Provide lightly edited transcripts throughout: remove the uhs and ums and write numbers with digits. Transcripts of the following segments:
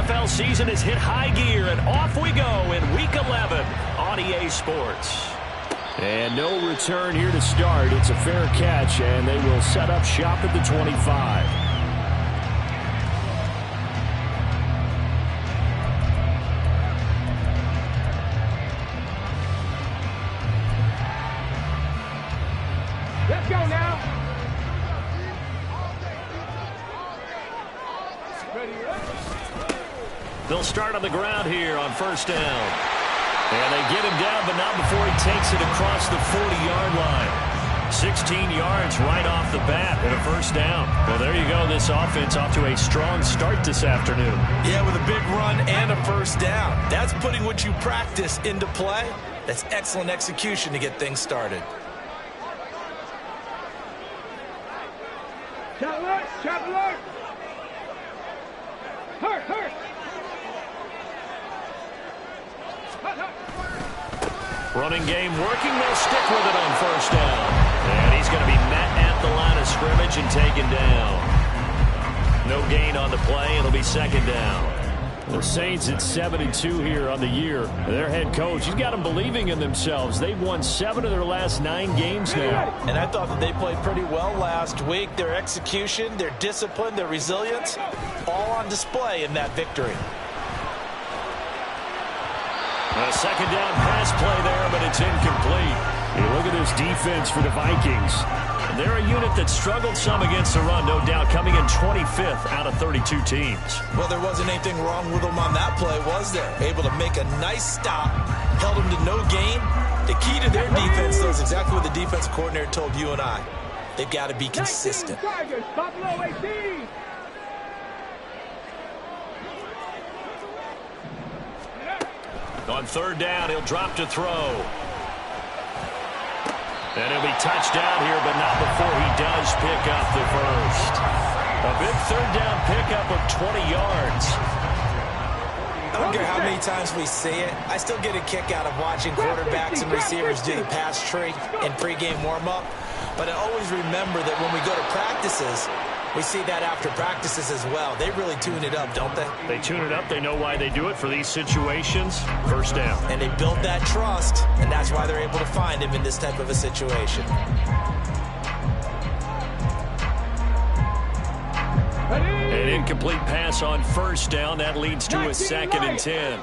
NFL season has hit high gear, and off we go in Week 11 on EA Sports. And no return here to start. It's a fair catch, and they will set up shop at the 25. Let's go now. They'll start on the ground here on first down. And they get him down, but not before he takes it across the 40-yard line. 16 yards right off the bat and a first down. Well, there you go. This offense off to a strong start this afternoon. Yeah, with a big run and a first down. That's putting what you practice into play. That's excellent execution to get things started. Shot alert! Shot alert! Hurt! Hurt! Running game working. They'll stick with it on first down. And he's going to be met at the line of scrimmage and taken down. No gain on the play. It'll be second down. The Saints at 7-2 here on the year. Their head coach, he's got them believing in themselves. They've won 7 of their last 9 games now. And I thought that they played pretty well last week. Their execution, their discipline, their resilience, all on display in that victory. A second down pass play there, but it's incomplete. Hey, look at this defense for the Vikings. They're a unit that struggled some against the run, no doubt, coming in 25th out of 32 teams. Well, there wasn't anything wrong with them on that play, was there? Able to make a nice stop, held them to no gain. The key to their defense, though, is exactly what the defensive coordinator told you and I. They've got to be consistent. Buffalo 18. On third down, he'll drop to throw. And he'll be touchdown here, but not before he does pick up the first. A big third down pickup of 20 yards. I don't care how many times we see it. I still get a kick out of watching quarterbacks and receivers do the pass tree in pregame warm-up. But I always remember that when we go to practices, we see that after practices as well. They really tune it up, don't they? They tune it up. They know why they do it for these situations. First down. And they build that trust, and that's why they're able to find him in this type of a situation. An incomplete pass on first down. That leads to a second and 10.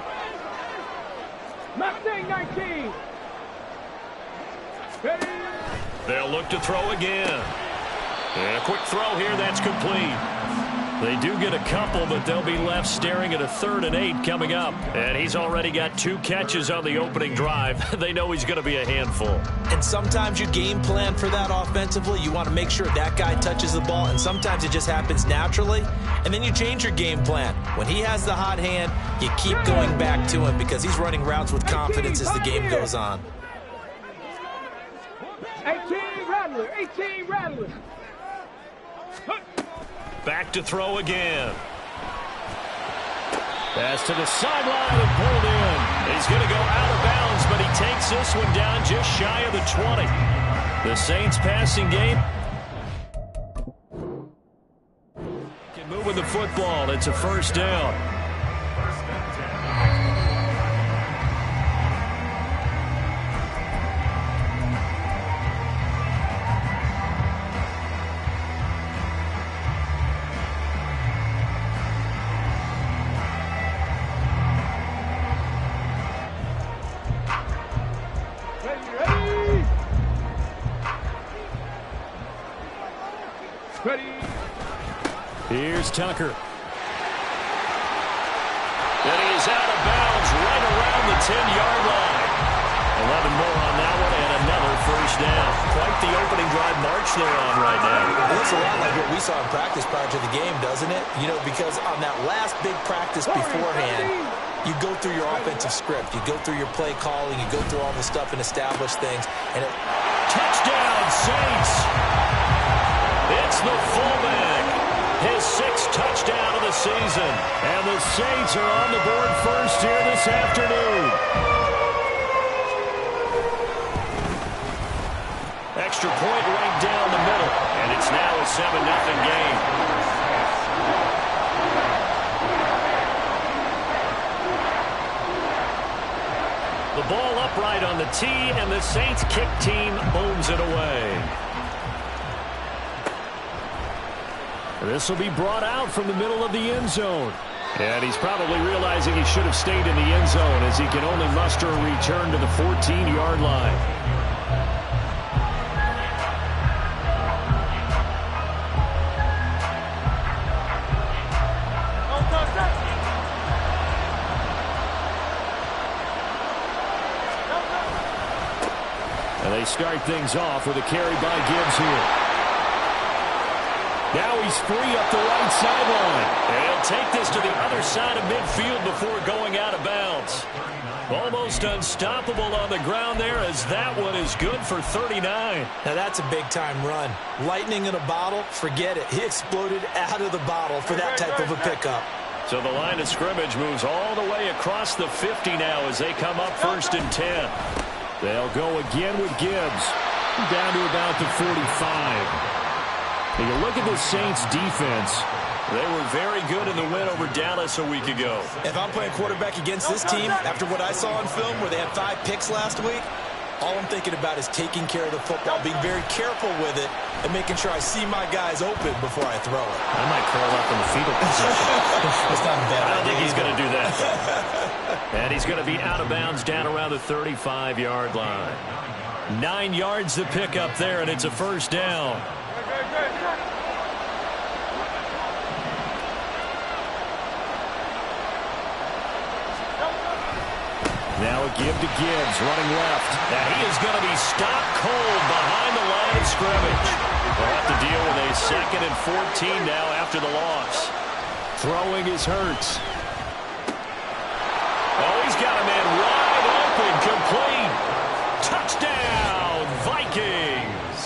Mustang 19. They'll look to throw again. And a quick throw here, that's complete. They do get a couple, but they'll be left staring at a 3rd and 8 coming up. And he's already got 2 catches on the opening drive. They know he's going to be a handful. And sometimes you game plan for that offensively. You want to make sure that guy touches the ball, and sometimes it just happens naturally. And then you change your game plan. When he has the hot hand, you keep going back to him because he's running routes with confidence as the game goes on. 18 Rattler, 18 Rattler. Back to throw again. Pass to the sideline and pulled in. He's going to go out of bounds, but he takes this one down just shy of the 20. The Saints passing game. Can move with the football. It's a first down. Here's Tucker. And he is out of bounds right around the 10-yard line. 11 more on that one and another first down. Quite the opening drive march they're on right now. It looks a lot like what we saw in practice prior to the game, doesn't it? You know, because on that last big practice beforehand, you go through your offensive script. You go through your play calling. You go through all the stuff and establish things. And touchdown, Saints! It's the fullback. His 6th touchdown of the season. And the Saints are on the board first here this afternoon. Extra point right down the middle. And it's now a 7-0 game. the tee, and the Saints kick team booms it away. This will be brought out from the middle of the end zone. And he's probably realizing he should have stayed in the end zone as he can only muster a return to the 14-yard line. And they start things off with a carry by Gibbs here. Now he's free up the right sideline. And he'll take this to the other side of midfield before going out of bounds. Almost unstoppable on the ground there as that one is good for 39. Now that's a big-time run. Lightning in a bottle, forget it. He exploded out of the bottle for that type of a pickup. So the line of scrimmage moves all the way across the 50 now as they come up 1st and 10. They'll go again with Gibbs. Down to about the 45. When you look at the Saints defense, they were very good in the win over Dallas a week ago. If I'm playing quarterback against this team, after what I saw on film where they had 5 picks last week, all I'm thinking about is taking care of the football, being very careful with it, and making sure I see my guys open before I throw it. I might curl up in the fetal position. That's not a bad idea. I don't think he's going to do that. And he's going to be out of bounds down around the 35-yard line. 9 yards to pick up there, and it's a first down. Now a give to Gibbs, running left. Now he is going to be stopped cold behind the line of scrimmage. They'll have to deal with a 2nd and 14 now after the loss. Throwing is Hurts. Oh, he's got a man wide open, complete. Touchdown, Vikings.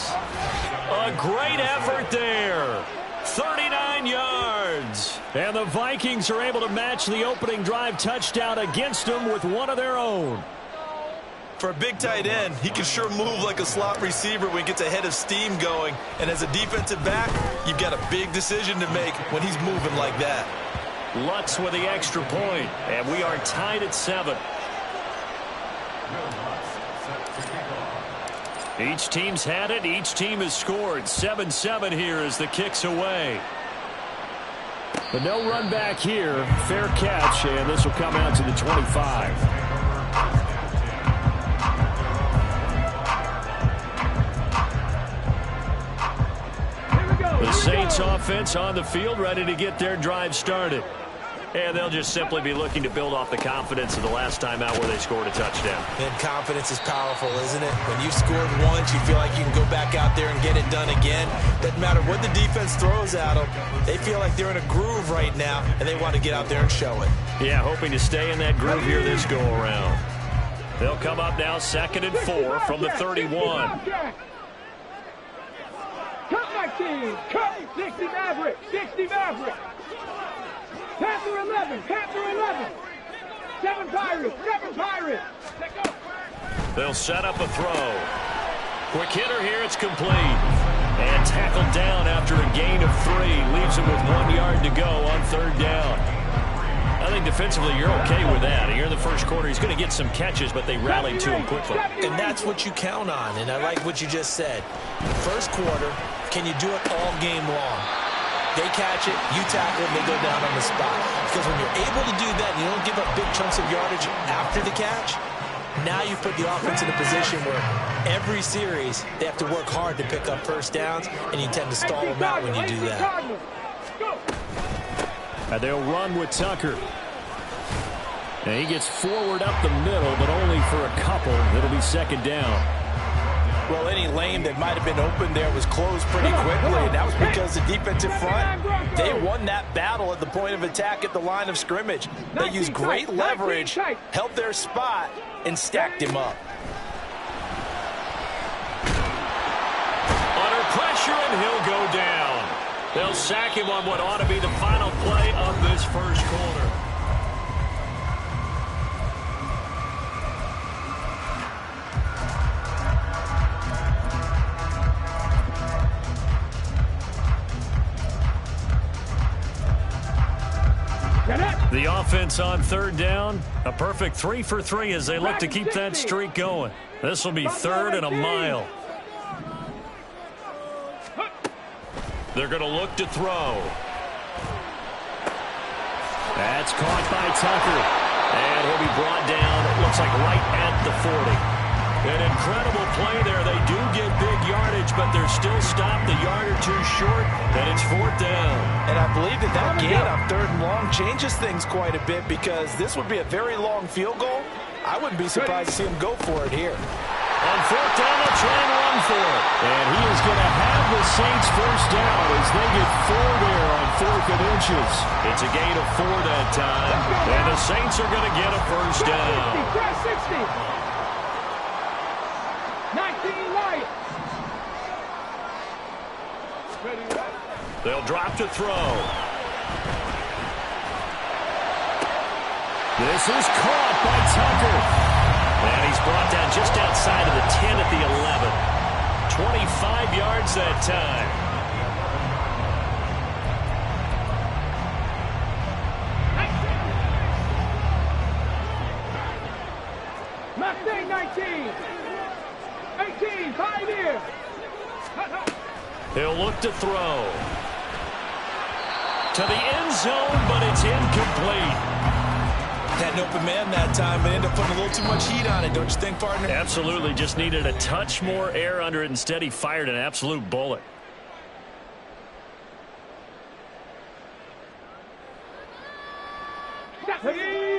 A great effort there. 39 yards. And the Vikings are able to match the opening drive touchdown against them with one of their own. For a big tight end, he can sure move like a slot receiver when he gets a head of steam going. And as a defensive back, you've got a big decision to make when he's moving like that. Lutz with the extra point, and we are tied at 7. Each team's had it. Each team has scored. 7-7 here as the kick's away. But no run back here. Fair catch, and this will come out to the 25. The Saints offense on the field, ready to get their drive started. And they'll just simply be looking to build off the confidence of the last time out where they scored a touchdown. And confidence is powerful, isn't it? When you've scored once, you feel like you can go back out there and get it done again. Doesn't matter what the defense throws at them. They feel like they're in a groove right now, and they want to get out there and show it. Yeah, hoping to stay in that groove here this go-around. They'll come up now 2nd and 4 from the 31. Cut my team. Cut 60 Maverick. 60 Maverick. Panther 11. Panther 11. 7 Pirates. 7 Pirates. Let's go. They'll set up a throw. Quick hitter here. It's complete. And tackled down after a gain of 3. Leaves him with 1 yard to go on 3rd down. I think defensively you're okay with that. Here in the first quarter, he's going to get some catches, but they rallied to him quickly. And that's what you count on, and I like what you just said. First quarter, can you do it all game long? They catch it, you tackle it, and they go down on the spot. Because when you're able to do that and you don't give up big chunks of yardage after the catch, now you put the offense in a position where every series they have to work hard to pick up first downs, and you tend to stall them out when you do that. And they'll run with Tucker. And he gets forward up the middle, but only for a couple. It'll be 2nd down. Well, any lane that might have been open there was closed pretty quickly, and that was because the defensive front, they won that battle at the point of attack at the line of scrimmage. They used great leverage, held their spot, and stacked him up. Under pressure, and he'll go down. They'll sack him on what ought to be the final play of this first quarter. Kenneth. The offense on third down, a perfect 3 for 3 as they look to keep that streak going. This will be 3rd and a mile. They're going to look to throw. That's caught by Tucker. And he'll be brought down, it looks like right at the 40. An incredible play there. They do get big yardage, but they're still stopped a yard or two short, and it's 4th down. And I believe that gain on 3rd and long changes things quite a bit because this would be a very long field goal. I wouldn't be surprised to see him go for it here. On 4th down, they'll try and run for it. And he is going to have the Saints 1st down as they get 4 there on 4th and inches. It's a gain of 4 that time, and the Saints are going to get a 1st down. 60. 19 Lions. They'll drop to throw. This is caught by Tucker. And he's brought down just outside of the 10 at the 11. 25 yards that time. Mustang 19. 18, 5 here. He'll look to throw. To the end zone, but it's incomplete. Had an open man that time, but ended up putting a little too much heat on it, don't you think, partner? Absolutely. Just needed a touch more air under it. Instead, he fired an absolute bullet.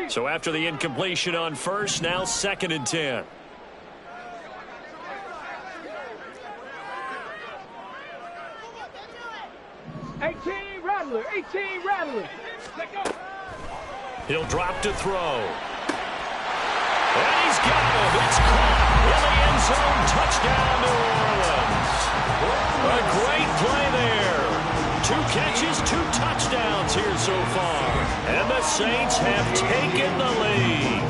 So after the incompletion on first, now 2nd and 10. Rattler, 18 Rattler. He'll drop to throw. And he's got him. It's caught in the end zone. Touchdown, New Orleans. A great play there. 2 catches, 2 touchdowns here so far. And the Saints have taken the lead.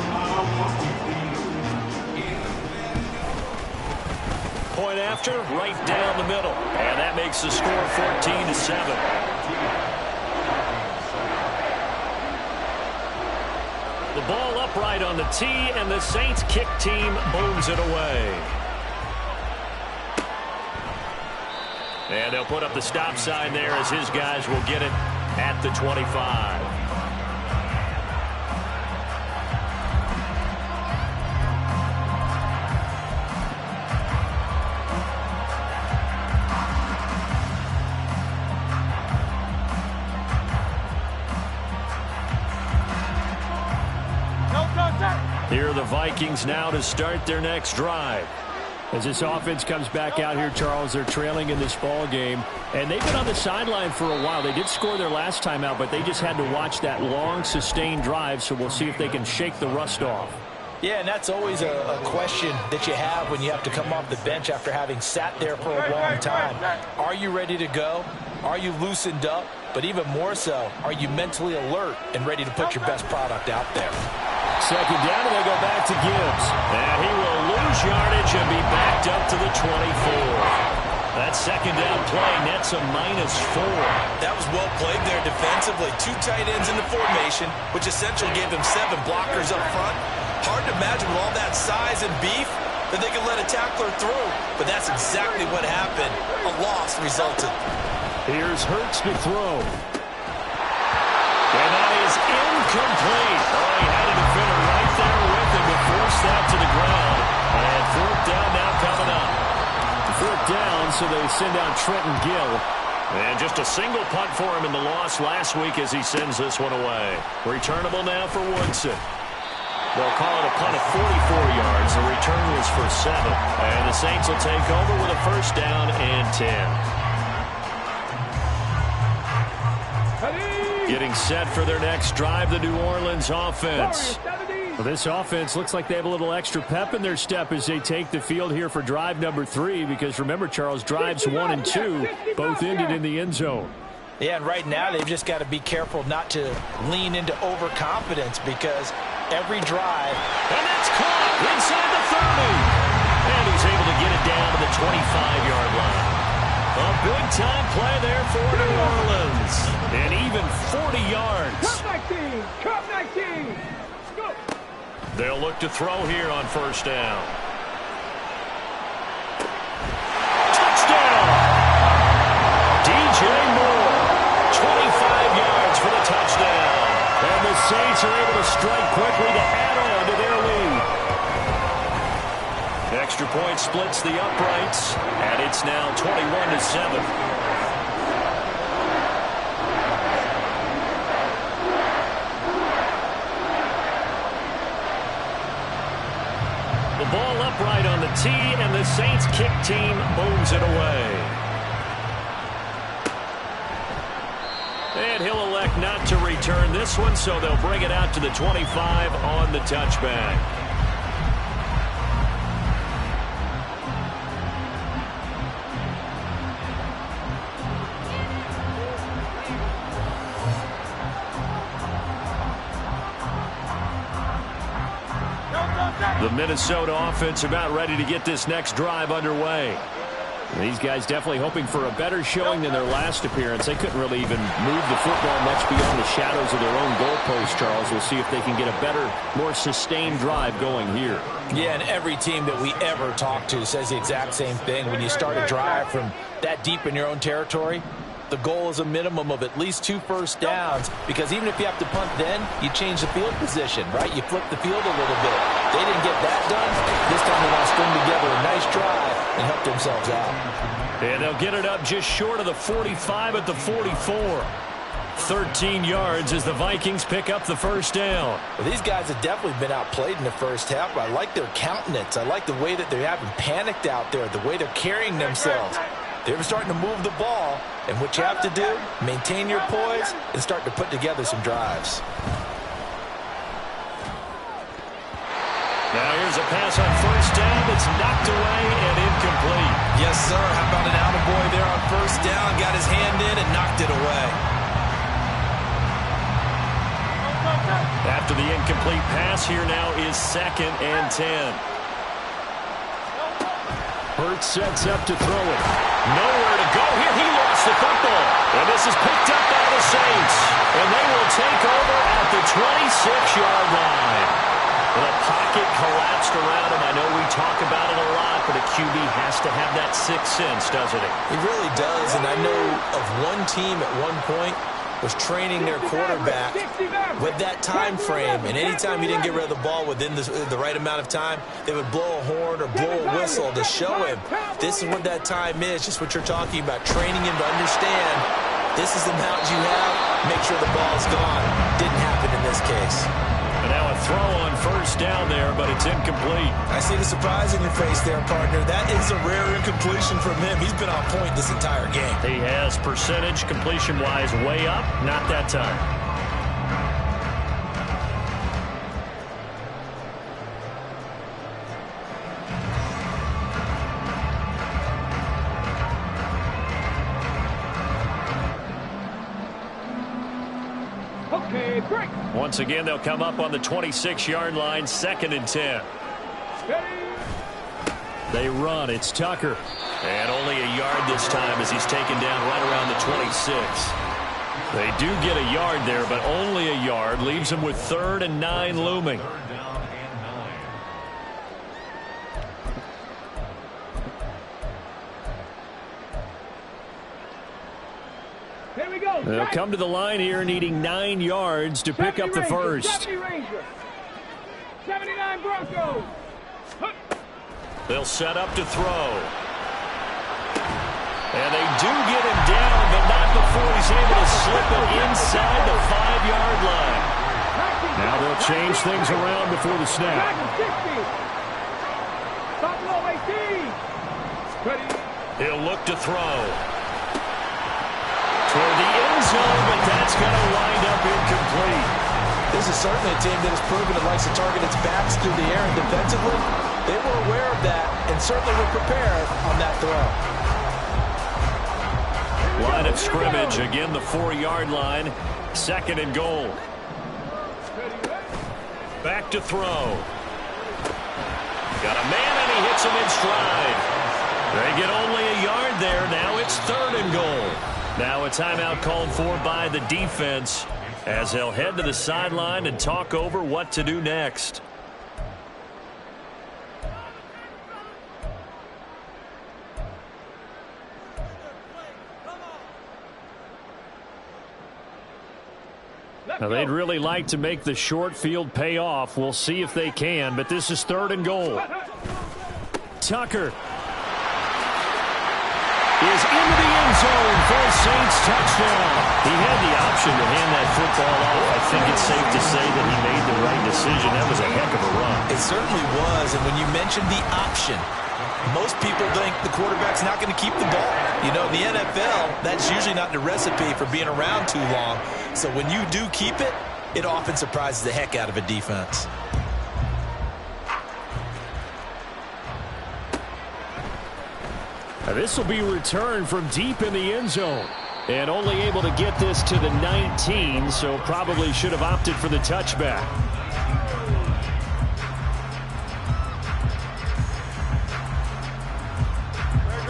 Point after, right down the middle. And that makes the score 14-7. The ball upright on the tee, and the Saints kick team booms it away. And they'll put up the stop sign there as his guys will get it at the 25. Here are the Vikings now to start their next drive. As this offense comes back out here, Charles, they're trailing in this ball game, and they've been on the sideline for a while. They did score their last time out, but they just had to watch that long, sustained drive, so we'll see if they can shake the rust off. Yeah, and that's always a question that you have when you have to come off the bench after having sat there for a long time. Are you ready to go? Are you loosened up? But even more so, are you mentally alert and ready to put your best product out there? 2nd down, and they go back to Gibbs. And he will lose yardage and be backed up to the 24. That 2nd down play nets a -4. That was well played there defensively. 2 tight ends in the formation, which essentially gave them 7 blockers up front. Hard to imagine with all that size and beef that they could let a tackler through. But that's exactly what happened. A loss resulted. Here's Hurts to throw. And that is incomplete. Oh, he had a defender right there with him to force that to the ground. And 4th down now coming up. 4th down, so they send out Trenton Gill. And just a single punt for him in the loss last week as he sends this one away. Returnable now for Woodson. They'll call it a punt of 44 yards. The return was for 7. And the Saints will take over with a 1st down and 10. Getting set for their next drive, the New Orleans offense. Well, this offense looks like they have a little extra pep in their step as they take the field here for drive number 3, because remember, Charles, drives 1 and 2 both ended in the end zone. Yeah, and right now they've just got to be careful not to lean into overconfidence, because every drive. And that's caught inside the 30. And he's able to get it down to the 25-yard line. A big-time play there for New Orleans. And even 40 yards. 19. Cup 19. Go. They'll look to throw here on first down. Touchdown! DJ Moore, 25 yards for the touchdown. And the Saints are able to strike quickly to add on to their lead. Extra point splits the uprights, and it's now 21-7. The ball upright on the tee, and the Saints kick team moves it away. And he'll elect not to return this one, so they'll bring it out to the 25 on the touchback. The Minnesota offense about ready to get this next drive underway. These guys definitely hoping for a better showing than their last appearance. They couldn't really even move the football much beyond the shadows of their own goalpost, Charles. We'll see if they can get a better, more sustained drive going here. Yeah, and every team that we ever talk to says the exact same thing. When you start a drive from that deep in your own territory, the goal is a minimum of at least 2 first downs, because even if you have to punt then, you change the field position, right? You flip the field a little bit. They didn't get that done. This time they want to string together a nice drive and help themselves out. And they'll get it up just short of the 45 at the 44. 13 yards as the Vikings pick up the first down. Well, these guys have definitely been outplayed in the first half. I like their countenance. I like the way that they haven't panicked out there, the way they're carrying themselves. They're starting to move the ball, and what you have to do, maintain your poise and start to put together some drives. Now here's a pass on first down that's knocked away and incomplete. Yes, sir. How about an attaboy there on first down? Got his hand in and knocked it away. After the incomplete pass, here now is 2nd and 10. Hurts sets up to throw it. Nowhere to go here. He lost the football. And this is picked up by the Saints. And they will take over at the 26-yard line. The pocket collapsed around him. I know we talk about it a lot, but a QB has to have that sixth sense, doesn't it? He really does. And I know of one team at one point was training their quarterback with that time frame, and anytime he didn't get rid of the ball within the right amount of time, they would blow a horn or blow a whistle to show him this is what that time is, just what you're talking about, training him to understand this is the amount you have, make sure the ball's gone. Didn't happen in this case. And now a throw on first down there, but it's incomplete. I see the surprise in your face there, partner. That is a rare incompletion from him. He's been on point this entire game. He has percentage completion-wise way up. Not that time. Okay, break. Once again, they'll come up on the 26-yard line, 2nd and 10. They run. It's Tucker. And only a yard this time as he's taken down right around the 26. They do get a yard there, but only a yard. Leaves them with 3rd and 9 looming. Here we go. They'll come to the line here needing 9 yards to pick up the first. 70 Ranger. 79 Broncos. They'll set up to throw. And they do get him down, but not before he's able to slip it inside the 5-yard line. Now they'll change things around before the snap. He'll look to throw. Toward the end zone, but that's going to wind up incomplete. This is certainly a team that has proven it likes to target its backs through the air, and defensively, they were aware of that and certainly were prepared on that throw. Line of scrimmage, again the 4-yard line, 2nd and goal. Back to throw. Got a man, and he hits him in stride. They get only a yard there. Now it's 3rd and goal. Now a timeout called for by the defense. as they'll head to the sideline and talk over what to do next. Now, they'd really like to make the short field pay off. We'll see if they can, but this is 3rd and goal. Tucker is into the end zone for a Saints touchdown. He had the option to hand that football off. I think it's safe to say that he made the right decision. That was a heck of a run. It certainly was, and when you mentioned the option, most people think the quarterback's not going to keep the ball. You know, in the NFL, that's usually not the recipe for being around too long. So when you do keep it, it often surprises the heck out of a defense. Now, this will be returned from deep in the end zone. And only able to get this to the 19, so probably should have opted for the touchback.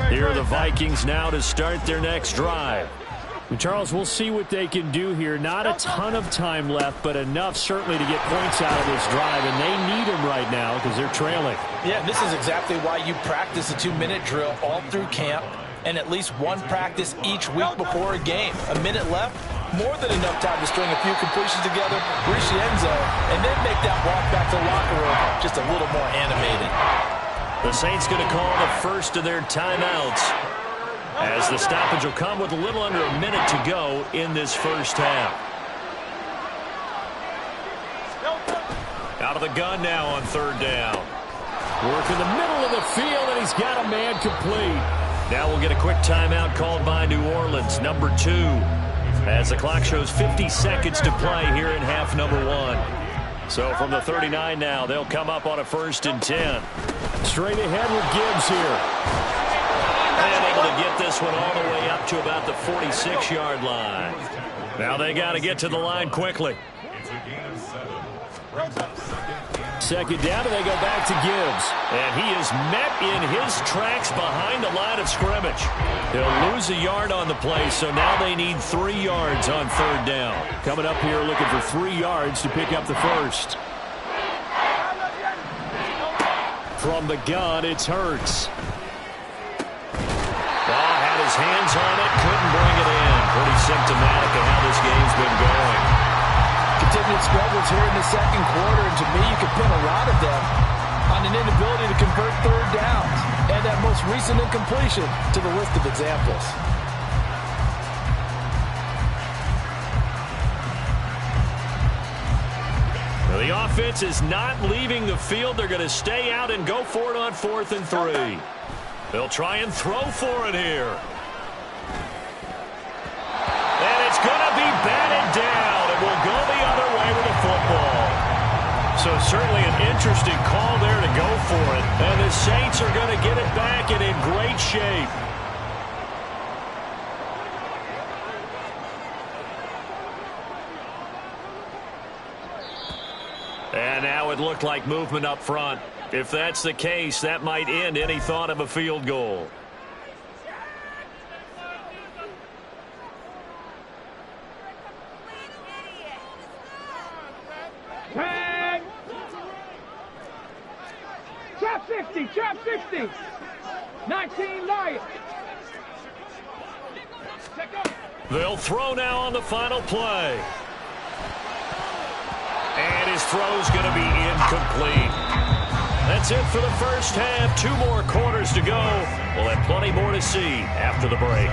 Here are the Vikings now to start their next drive. And Charles, we'll see what they can do here. Not a ton of time left, but enough certainly to get points out of this drive, and they need them right now because they're trailing. Yeah, this is exactly why you practice a 2-minute drill all through camp and at least one practice each week before a game. A minute left, more than enough time to string a few completions together, reach the end zone, and then make that walk back to the locker room just a little more animated. The Saints going to call the first of their timeouts, as the stoppage will come with a little under a minute to go in this first half. Out of the gun now on 3rd down. Work in the middle of the field, and he's got a man complete. Now we'll get a quick timeout called by New Orleans, number 2, as the clock shows 50 seconds to play here in half number 1. So from the 39 now, they'll come up on a 1st and 10. Straight ahead with Gibbs here. And able to get this one all the way up to about the 46-yard line. Now they got to get to the line quickly. 2nd down, and they go back to Gibbs. And he is met in his tracks behind the line of scrimmage. He'll lose a yard on the play, so now they need 3 yards on 3rd down. Coming up here looking for 3 yards to pick up the first. From the gun, it's Hurts. Had his hands on it, couldn't bring it in. Pretty symptomatic of how this game's been going. Continued struggles here in the 2nd quarter, and to me, you can pin a lot of them on an inability to convert 3rd downs and that most recent incompletion to the list of examples. Well, the offense is not leaving the field. They're going to stay out and go for it on 4th and 3. They'll try and throw for it here. And it's going to be batted down. It will go the other way with the football. So certainly an interesting call there to go for it. And the Saints are going to get it back and in great shape. And now it looked like movement up front. If that's the case, that might end any thought of a field goal. Tag! Trap 60, trap 60. 19 Lions. They'll throw now on the final play. And his throw's going to be incomplete. That's it for the first half. 2 more quarters to go. We'll have plenty more to see after the break.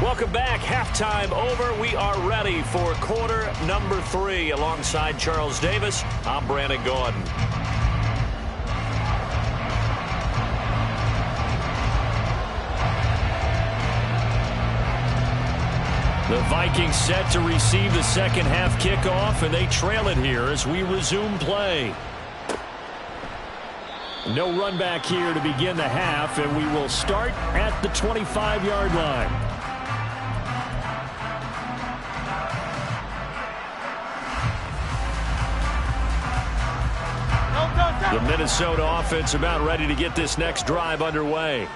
Welcome back. Halftime over. We are ready for quarter number 3. Alongside Charles Davis, I'm Brandon Gordon. The Vikings set to receive the second half kickoff, and they trail it here as we resume play. No run back here to begin the half, and we will start at the 25-yard line. The Minnesota offense about ready to get this next drive underway.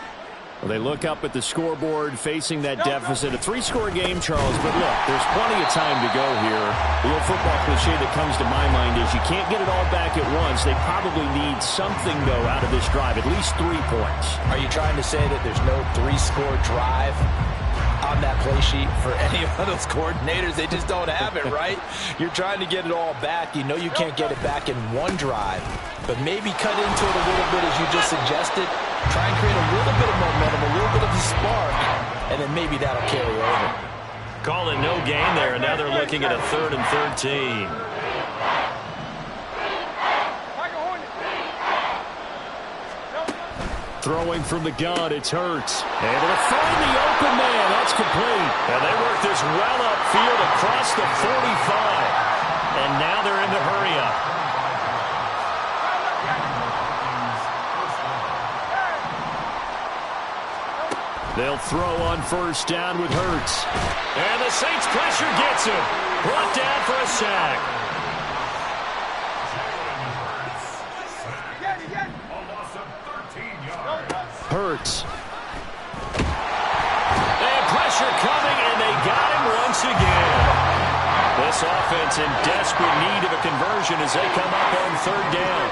Well, they look up at the scoreboard facing that deficit. A 3-score game, Charles, but look, there's plenty of time to go here. The old football cliche that comes to my mind is you can't get it all back at once. They probably need something, though, out of this drive, at least 3 points. Are you trying to say that there's no 3-score drive on that play sheet for any of those coordinators? They just don't have it, right? You're trying to get it all back. You know you can't get it back in one drive, but maybe cut into it a little bit as you just suggested. Try and create a little bit of momentum, a little bit of a spark, and then maybe that'll carry over. Calling no gain there, and now they're looking at a 3rd and 13. Throwing from the gun, it's Hurts. Able to find the open man. That's complete. And they work this well upfield across the 45. And now they're in the hurry-up. They'll throw on 1st down with Hurts. And the Saints pressure gets him. Brought down for a sack. Hurts. And pressure coming, and they got him once again. This offense in desperate need of a conversion as they come up on 3rd down.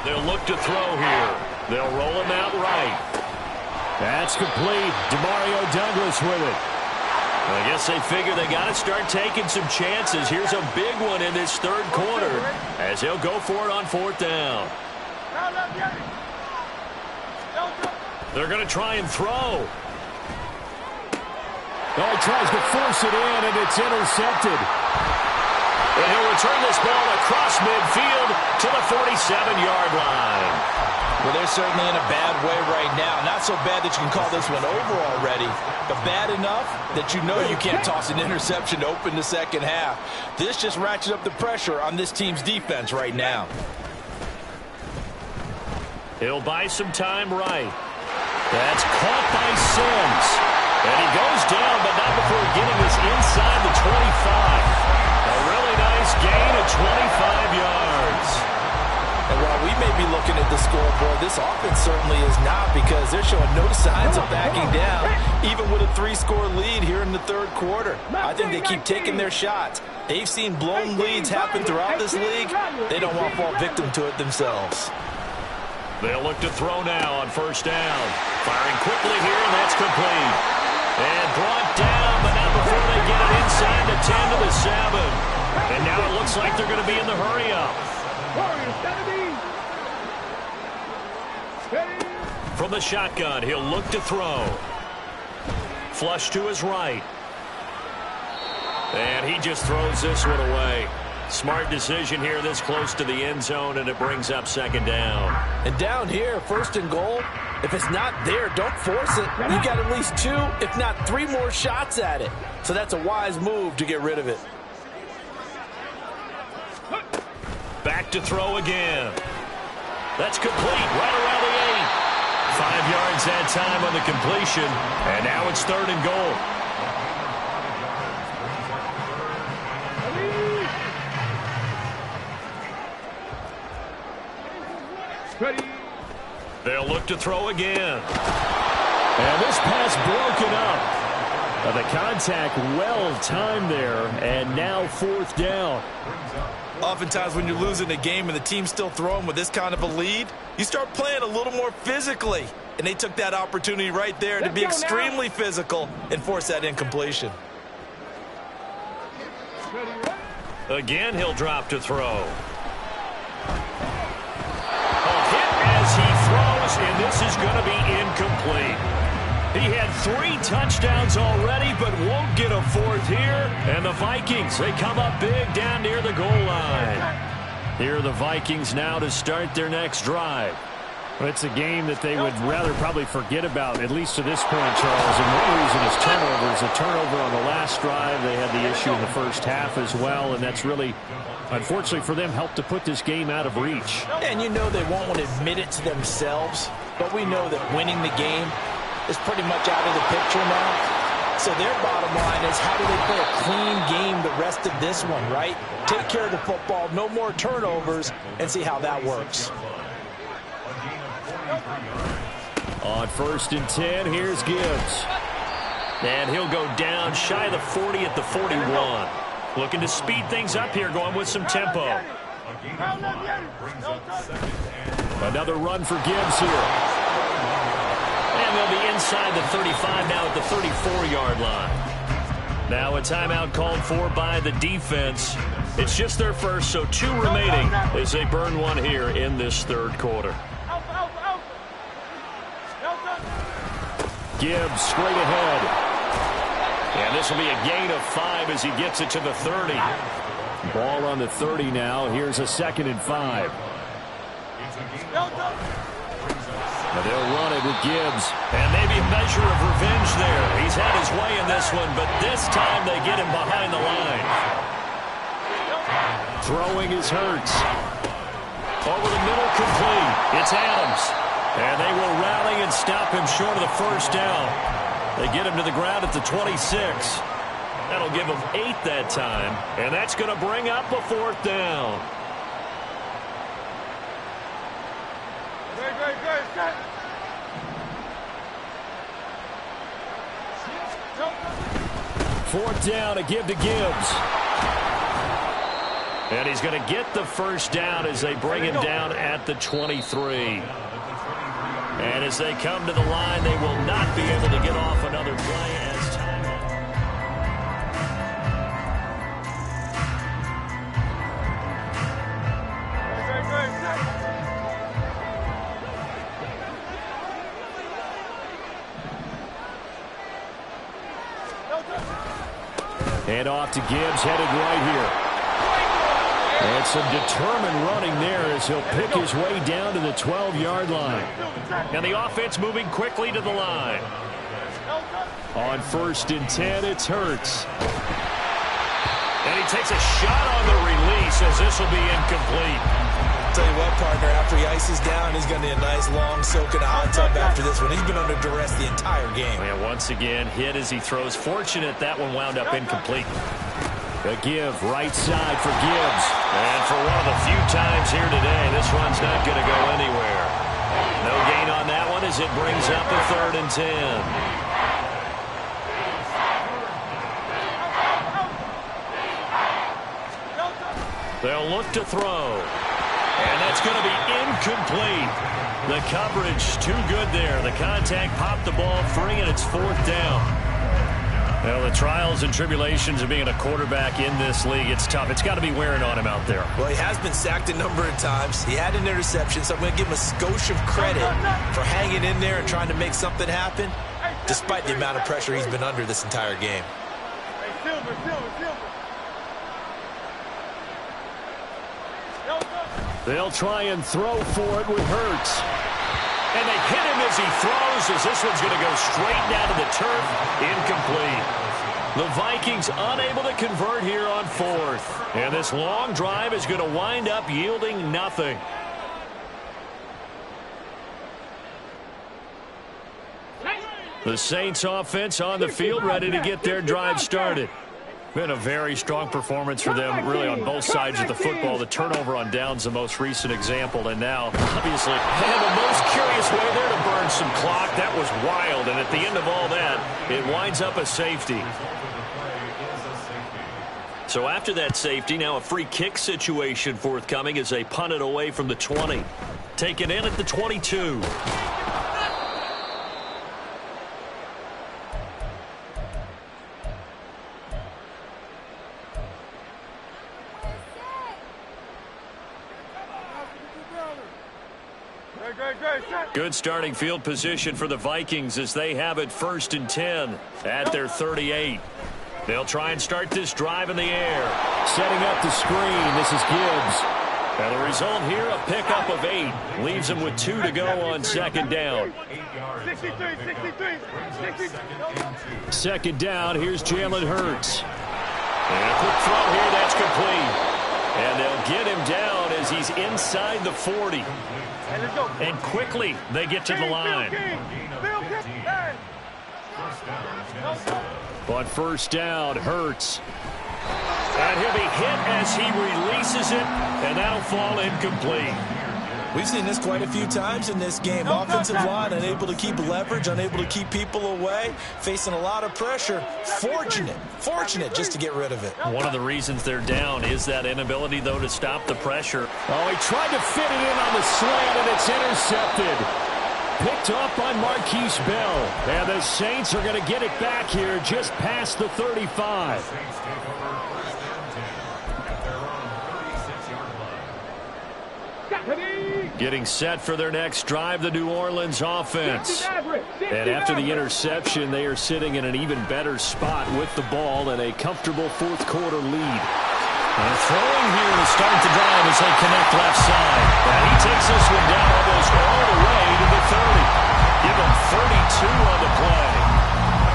They'll look to throw here. They'll roll him out right. That's complete. Demario Douglas with it. I guess they figure they got to start taking some chances. Here's a big one in this 3rd quarter as he'll go for it on 4th down. They're going to try and throw. Oh, he tries to force it in, and it's intercepted. And he'll return this ball across midfield to the 47-yard line. Well, they're certainly in a bad way right now. Not so bad that you can call this one over already, but bad enough that you know you can't toss an interception to open the second half. This just ratchets up the pressure on this team's defense right now. He'll buy some time right. That's caught by Sims. And he goes down, but not before getting this inside the 25. A really nice gain of 25 yards. And while we may be looking at the scoreboard, this offense certainly is not, because they're showing no signs of backing down, even with a 3-score lead here in the 3rd quarter. I think they keep taking their shots. They've seen blown leads happen throughout this league. They don't want to fall victim to it themselves. They'll look to throw now on 1st down. Firing quickly here, and that's complete. And brought down, but not before they get it inside the 10 to the 7. And now it looks like they're going to be in the hurry-up. From the shotgun, he'll look to throw. Flush to his right. And he just throws this one away. Smart decision here this close to the end zone, and it brings up 2nd down. And down here, 1st and goal, if it's not there, don't force it. You got at least 2, if not 3 more shots at it. So that's a wise move to get rid of it. Back to throw again. That's complete right around the 8. 5 yards that time on the completion, and now it's 3rd and goal. Ready. They'll look to throw again. And this pass broken up. The contact well timed there, and now 4th down. Oftentimes when you're losing a game and the team's still throwing with this kind of a lead, you start playing a little more physically. And they took that opportunity right there to be extremely physical and force that incompletion. Again, he'll drop to throw. As he throws, and this is going to be incomplete. He had 3 touchdowns already, but won't get a 4th here. And the Vikings, they come up big down near the goal line. Here are the Vikings now to start their next drive. It's a game that they would rather probably forget about, at least to this point, Charles. And one reason is turnovers. A turnover on the last drive. They had the issue in the first half as well, and that's really, unfortunately for them, helped to put this game out of reach. And you know they won't want to admit it to themselves, but we know that winning the game is pretty much out of the picture now. So their bottom line is, how do they play a clean game the rest of this one, right? Take care of the football, no more turnovers, and see how that works. On 1st and 10, here's Gibbs. And he'll go down shy of the 40 at the 41. Looking to speed things up here, going with some tempo. Another run for Gibbs here. And they'll be inside the 35 now at the 34-yard line. Now a timeout called for by the defense. It's just their first, so 2 remaining as they burn one here in this third quarter. Gibbs straight ahead. And this will be a gain of 5 as he gets it to the 30. Ball on the 30 now. Here's a 2nd and 5. Now they'll run it with Gibbs. And maybe a measure of revenge there. He's had his way in this one, but this time they get him behind the line. Throwing is Hurts. Over the middle, complete. It's Adams. And they will rally and stop him short of the first down. They get him to the ground at the 26. That'll give him 8 that time. And that's going to bring up a 4th down. Fourth down to give to Gibbs. And he's going to get the first down as they bring him down at the 23. And as they come to the line, they will not be able to get off another play as time. Hand off to Gibbs, headed right here. And some determined running there as he'll pick his way down to the 12-yard line. And the offense moving quickly to the line. On 1st and 10, it's Hurts. And he takes a shot on the release as this will be incomplete. Tell you what, partner, after he ices down, he's going to need a nice long soak in a hot tub after this one. He's been under duress the entire game. And once again, hit as he throws. Fortunate that one wound up incomplete. A give right side for Gibbs. And for one of the few times here today, this run's not going to go anywhere. No gain on that one as it brings up a 3rd and 10. They'll look to throw. And that's going to be incomplete. The coverage too good there. The contact popped the ball free, and it's 4th down. Well, the trials and tribulations of being a quarterback in this league, it's tough. It's got to be wearing on him out there. Well, he has been sacked a number of times. He had an interception, so I'm going to give him a skosh of credit for hanging in there and trying to make something happen, despite the amount of pressure he's been under this entire game. They'll try and throw for it with Hurts. And they hit him as he throws, as this one's going to go straight down to the turf. Incomplete. The Vikings unable to convert here on 4th. And this long drive is going to wind up yielding nothing. The Saints offense on the field, ready to get their drive started. Been a very strong performance for them, really, on both sides of the football. The turnover on downs, the most recent example. And now, obviously, they had the most curious way there to burn some clock. That was wild. And at the end of all that, it winds up a safety. So after that safety, now a free kick situation forthcoming as they punt it away from the 20. Taken in at the 22. Good starting field position for the Vikings as they have it 1st and 10 at their 38. They'll try and start this drive in the air. Setting up the screen. This is Gibbs. And the result here, a pickup of 8. Leaves him with 2 to go on second down. 63. Second down, here's Jalen Hurts. And a quick throw here, that's complete. And they'll get him down as he's inside the 40. And quickly, they get to the line. On first down, Hurts. And he'll be hit as he releases it, and that'll fall incomplete. We've seen this quite a few times in this game. Offensive line unable to keep leverage, unable to keep people away, facing a lot of pressure. Fortunate just to get rid of it. One of the reasons they're down is that inability, though, to stop the pressure. Oh, he tried to fit it in on the slant, and it's intercepted. Picked off by Marquise Bell. And the Saints are going to get it back here just past the 35. Getting set for their next drive, the New Orleans offense. And after the interception, they are sitting in an even better spot with the ball and a comfortable fourth quarter lead. And throwing here to start the drive as they connect left side. And he takes this one down almost all the way to the 30. Give him 32 on the play.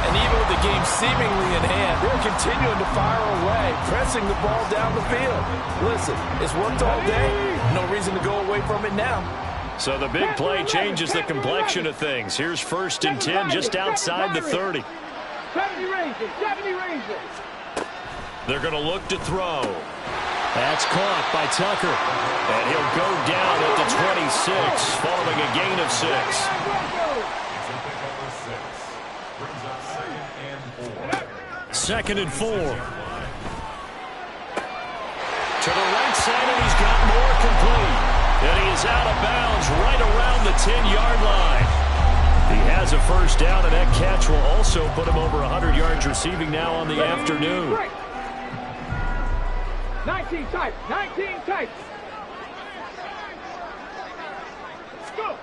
And even with the game seemingly in hand, they're continuing to fire away, pressing the ball down the field. Listen, it's worked all day. No reason to go away from it now. So the big play changes the complexion of things. Here's 1st and 10 just outside the 30. 70 Rangers. They're going to look to throw. That's caught by Tucker. And he'll go down at the 26 following a gain of 6. 2nd and 4. To the right side, and he's got more complete. And he is out of bounds right around the 10-yard line. He has a first down, and that catch will also put him over 100 yards receiving now on the afternoon. 19 type. Go.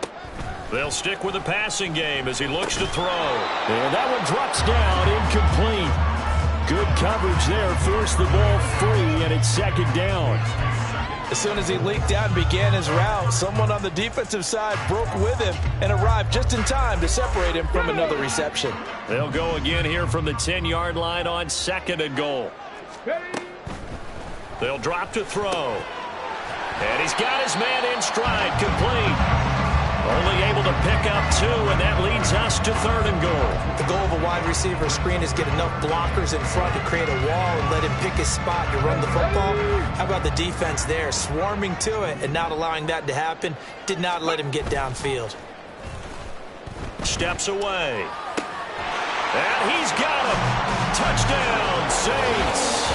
They'll stick with the passing game as he looks to throw. And that one drops down, incomplete. Good coverage there, forced the ball free, and it's 2nd down. As soon as he leaked out and began his route, someone on the defensive side broke with him and arrived just in time to separate him from another reception. They'll go again here from the 10-yard line on 2nd and goal. They'll drop to throw. And he's got his man in stride, complete. Only able to pick up 2, and that leads us to 3rd and goal. The goal of a wide receiver screen is get enough blockers in front to create a wall and let him pick his spot to run the football. How about the defense there, swarming to it and not allowing that to happen? Did not let him get downfield. Steps away. And he's got him. Touchdown, Saints.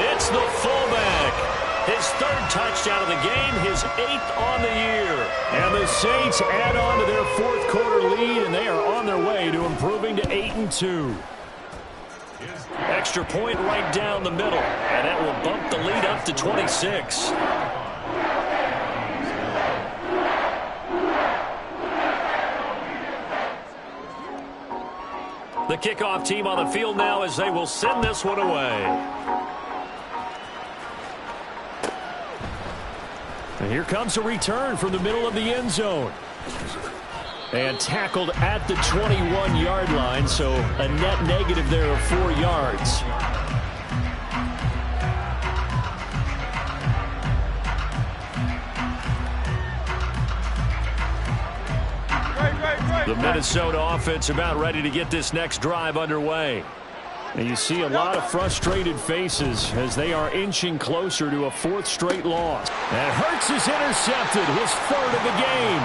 It's the fullback. His 3rd touchdown of the game, his 8th on the year. And the Saints add on to their fourth quarter lead, and they are on their way to improving to 8-2. Extra point right down the middle, and that will bump the lead up to 26. The kickoff team on the field now as they will send this one away. And here comes a return from the middle of the end zone. And tackled at the 21-yard line, so a net negative there of 4 yards. The Minnesota offense about ready to get this next drive underway. And you see a lot of frustrated faces as they are inching closer to a 4th straight loss. And Hurts is intercepted, his 3rd of the game.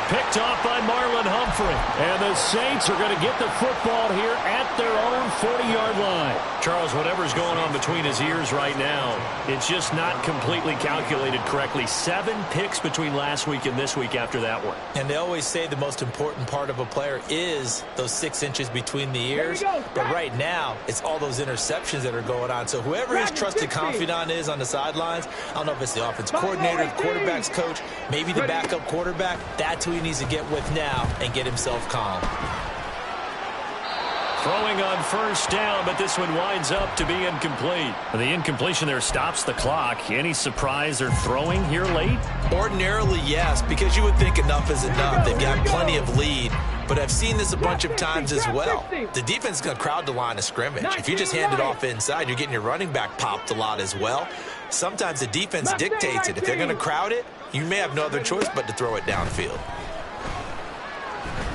Picked off by Marlon Humphrey. And the Saints are going to get the football here at their own 40-yard line. Charles, whatever's going on between his ears right now, it's just not completely calculated correctly. 7 picks between last week and this week after that one. And they always say the most important part of a player is those 6 inches between the ears. But right now, it's all those interceptions that are going on. So whoever his trusted confidant is on the sidelines, I don't know if it's the offense coordinator, the quarterback's coach, maybe the backup quarterback, that's who he needs to get with now and get himself calm. Throwing on first down, but this one winds up to be incomplete. The incompletion there stops the clock. Any surprise they're throwing here late? Ordinarily, yes, because you would think enough is enough. They've got plenty of lead, but I've seen this a bunch of times as well. The defense is going to crowd the line of scrimmage. If you just hand it off inside, you're getting your running back popped a lot as well. Sometimes the defense dictates it. If they're going to crowd it, you may have no other choice but to throw it downfield.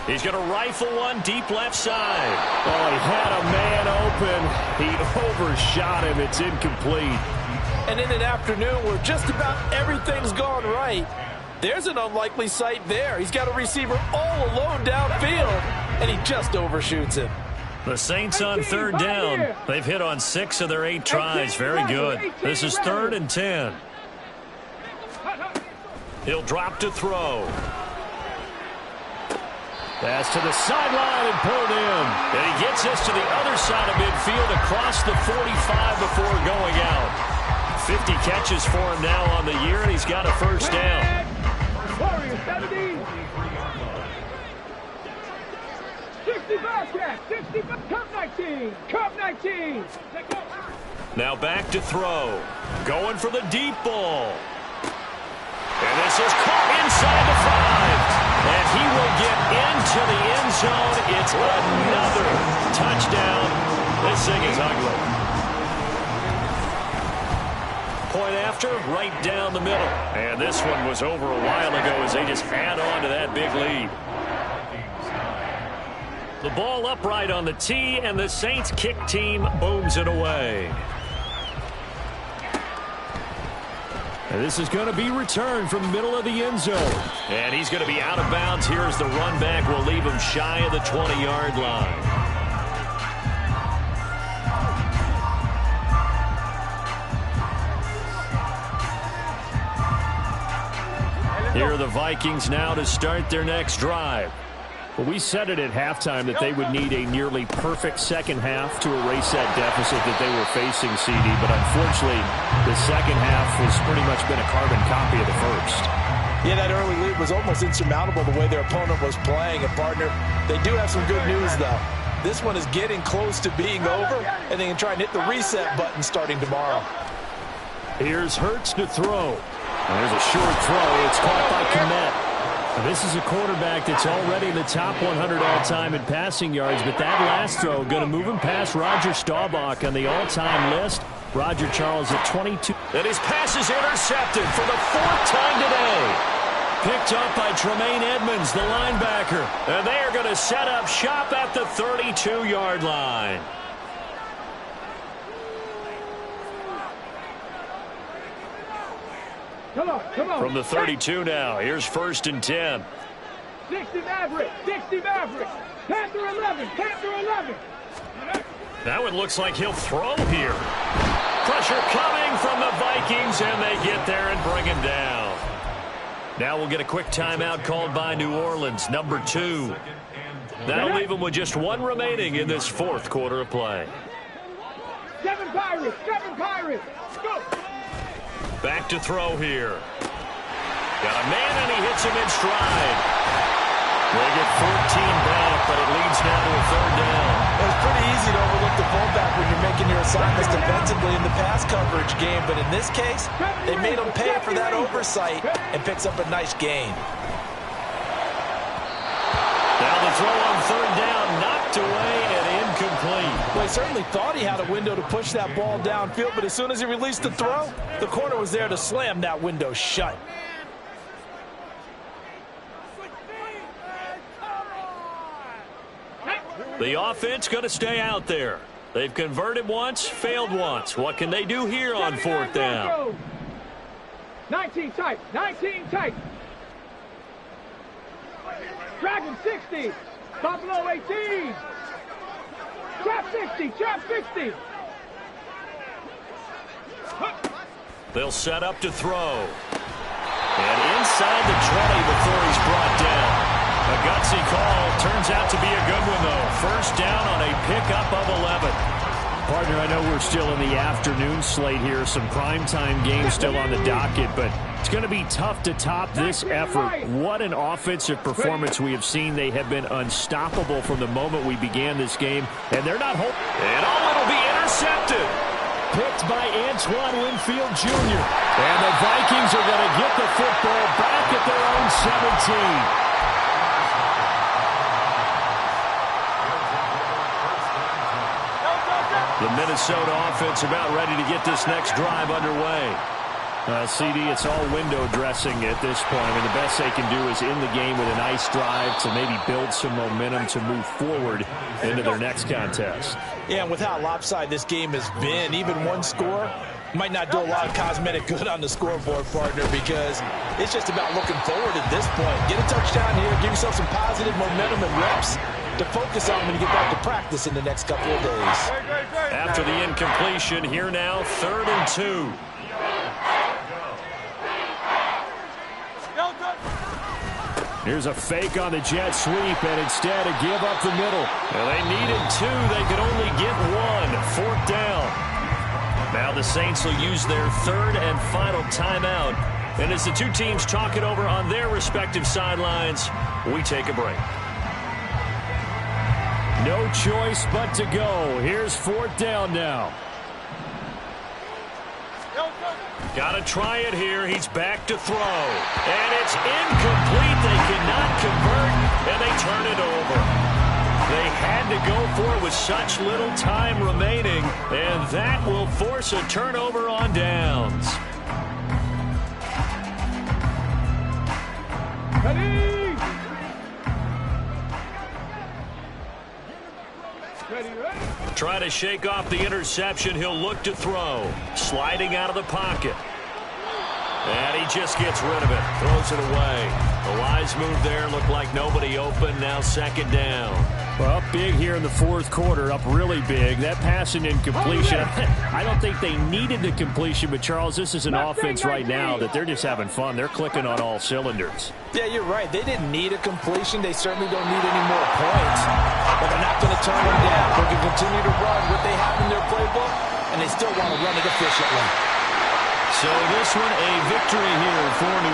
He's going to rifle one deep left side. Oh, he had a man open. He overshot him. It's incomplete. And in an afternoon where just about everything's gone right, there's an unlikely sight there. He's got a receiver all alone downfield, and he just overshoots him. The Saints on third down. They've hit on 6 of their 8 tries. Very good. This is 3rd and 10. He'll drop to throw. Pass to the sideline and pulled in. And he gets us to the other side of midfield across the 45 before going out. 50 catches for him now on the year, and he's got a first down. Warriors 70. 65 catch. 65. Cup 19. Cup 19. Now back to throw. Going for the deep ball. And this is caught inside the 5. And he will get into the end zone. It's another touchdown. This thing is ugly. Point after, right down the middle. And this one was over a while ago as they just add on to that big lead. The ball upright on the tee, and the Saints kick team booms it away. And this is going to be returned from the middle of the end zone. And he's going to be out of bounds here as the run back will leave him shy of the 20-yard line. Here are the Vikings now to start their next drive. Well, we said it at halftime that they would need a nearly perfect second half to erase that deficit that they were facing, CD. But unfortunately, the second half has pretty much been a carbon copy of the first. Yeah, that early lead was almost insurmountable the way their opponent was playing. And, partner, they do have some good news, though. This one is getting close to being over, and they can try and hit the reset button starting tomorrow. Here's Hurts to throw. And there's a short throw. It's caught by Kenneth. This is a quarterback that's already in the top 100 all-time in passing yards, but that last throw going to move him past Roger Staubach on the all-time list. Roger Charles at 22. And his pass is intercepted for the 4th time today. Picked up by Tremaine Edmonds, the linebacker. And they are going to set up shop at the 32-yard line. Come on. From the 32 now, here's 1st and 10. 60 Maverick. 60 Maverick. Panther 11. Panther 11. Now it looks like he'll throw here. Pressure coming from the Vikings, and they get there and bring him down. Now we'll get a quick timeout called by New Orleans, number 2. That'll leave them with just 1 remaining in this 4th quarter of play. 7 Pirates. 7 Pirates. Go. Back to throw here. Got a man, and he hits him in stride. They get 14 back, but it leads now to a 3rd down. It's pretty easy to overlook the fullback when you're making your assignments defensively in the pass coverage game, but in this case, they made him pay for that oversight and picks up a nice gain. Now the throw on 3rd down, knocked away and incomplete. Well, he certainly thought he had a window to push that ball downfield, but as soon as he released the throw, the corner was there to slam that window shut. The offense going to stay out there. They've converted once, failed once. What can they do here on 4th down? 19 tight. 19 tight. Dragon 60. Buffalo 18. Trap 60. Trap 60. They'll set up to throw. And inside the 20 before he's brought down. A gutsy call. Turns out to be a good one, though. 1st down on a pickup of 11. Partner, I know we're still in the afternoon slate here. Some primetime games still on the docket, but it's going to be tough to top this effort. What an offensive performance we have seen. They have been unstoppable from the moment we began this game, and they're not hoping. And it'll be intercepted. Picked by Antoine Winfield Jr. And the Vikings are going to get the football back at their own 17. The Minnesota offense about ready to get this next drive underway. CD, it's all window dressing at this point. I mean, the best they can do is in the game with a nice drive to maybe build some momentum to move forward into their next contest. Yeah, and with how lopsided this game has been, even one score might not do a lot of cosmetic good on the scoreboard, partner, because it's just about looking forward at this point. Get a touchdown here, give yourself some positive momentum and reps to focus on when you get back to practice in the next couple of days. After the incompletion, here now, 3rd and 2. Here's a fake on the jet sweep, and instead a give up the middle. Well, they needed 2. They could only get 1. 4th down. Now the Saints will use their 3rd and final timeout. And as the two teams talk it over on their respective sidelines, we take a break. No choice but to go. Here's 4th down now. Got to try it here. He's back to throw. And it's incomplete. They cannot convert, and they turn it over. They had to go for it with such little time remaining, and that will force a turnover on downs. Ready? Try to shake off the interception. He'll look to throw. Sliding out of the pocket. And he just gets rid of it. Throws it away. The wise move there. Looked like nobody open. Now 2nd down. Well, up big here in the 4th quarter. Up really big. That pass and incompletion. I don't think they needed the completion, but Charles, this is an offense right now that they're just having fun. They're clicking on all cylinders. Yeah, you're right. They didn't need a completion. They certainly don't need any more points. But they're not going to turn them down. They can continue to run what they have in their playbook, and they still want to run it efficiently. So this one a victory here for New